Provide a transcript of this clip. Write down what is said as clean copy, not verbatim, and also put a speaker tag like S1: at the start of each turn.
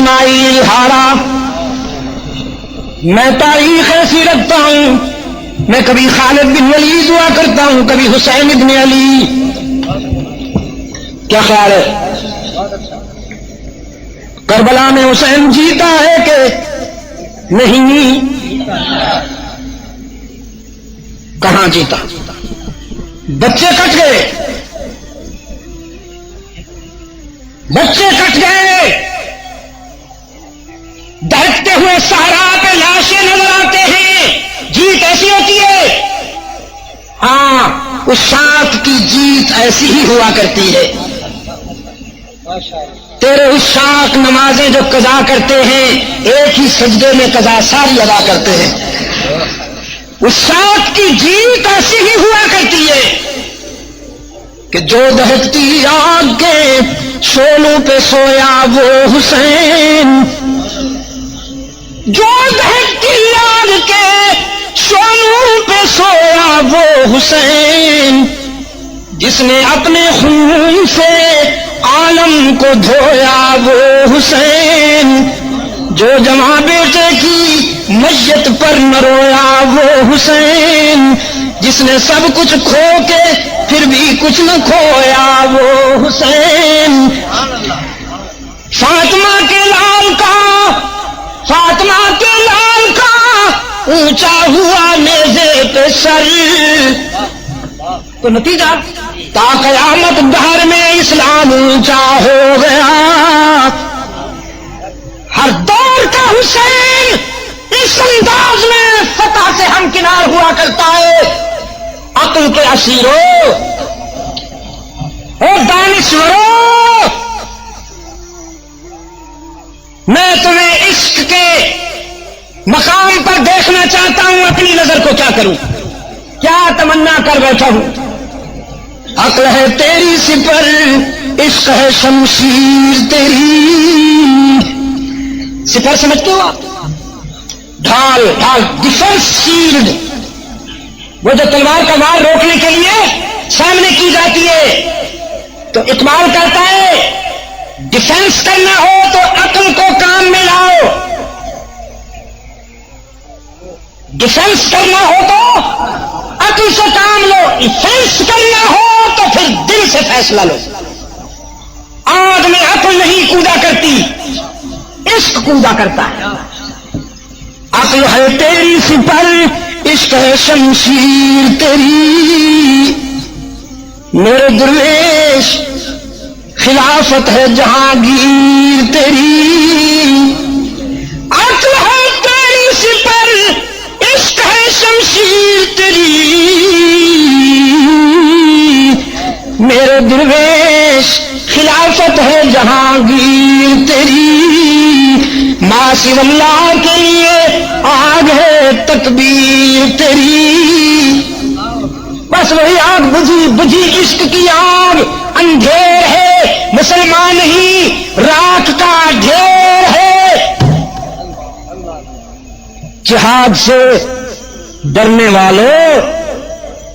S1: اسماعیل ہارا. میں تاریخ ایسی رکھتا ہوں، میں کبھی خالد بن ولید ہوا کرتا ہوں، کبھی حسین ابن علی. کیا خیال ہے؟ کربلا میں حسین جیتا ہے کہ نہیں؟ کہاں جیتا؟ بچے کٹ گئے، بچے کٹ گئے، دہتے ہوئے صحرا پہ لاشیں نظر آتے ہیں. جیت ایسی ہوتی ہے؟ ہاں، اس شاخ کی جیت ایسی ہی ہوا کرتی ہے. تیرے اس شاخ نمازیں جو قضا کرتے ہیں ایک ہی سجدے میں قضا ساری ادا کرتے ہیں. اس شاخ کی جیت ایسی ہی ہوا کرتی ہے کہ جو دہتی آگ کے شولوں پہ سویا وہ حسین، جو دہتی آگ کے شولوں پہ سویا وہ حسین، جس نے اپنے خون سے عالم کو دھویا وہ حسین، جو جمع بیٹے کی میت پر نہ رویا وہ حسین، جس نے سب کچھ کھو کے پھر بھی کچھ نہ کھویا وہ حسین. فاطمہ کے لال کا، فاطمہ کے لال کا اونچا ہوا نیزے پہ سر، تو نتیجہ تا قیامت دہر میں اسلام اونچا ہو گیا. ہر دور کا حسین اس انداز میں فتح سے ہمکنار ہوا کرتا ہے. عقل کے اسیرو اور دانشورو، میں تمہیں عشق کے مقام پر دیکھنا چاہتا ہوں. اپنی نظر کو کیا کروں، کیا تمنا کر بیٹھا ہوں. عقل ہے تیری سپر، عشق ہے شمشیر تیری. سپر سمجھتے ہو آپ؟ ڈھال، ڈھال، ڈیفنس شیلڈ، وہ جو تلوار کا وار روکنے کے لیے سامنے کی جاتی ہے. تو اقبال کہتا ہے ڈیفنس کرنا ہو تو عقل کو کام میں لاؤ، ڈیفنس کرنا ہو تو عقل سے کام لو، ڈیفنس کرنا ہو تو پھر دل سے فیصلہ لو. آگ میں عقل نہیں کودا کرتی، عشق کودا کرتا ہے. عقل ہے تیری سپر، عشق ہے شمشیر تیری. میرے درویش خلافت ہے جہانگیر تیری. عقل ہے تیری سپر، عشق ہے شمشیر تیری. میرے درویش خلافت ہے جہانگیر تیری. ماسی اللہ کے لیے آگ ہے تکبیر تیری. بس وہی آگ بجھی بجھی عشق کی آگ، اندھیر ہے مسلمان نہیں راکھ کا ڈھیر ہے. جہاد سے ڈرنے والوں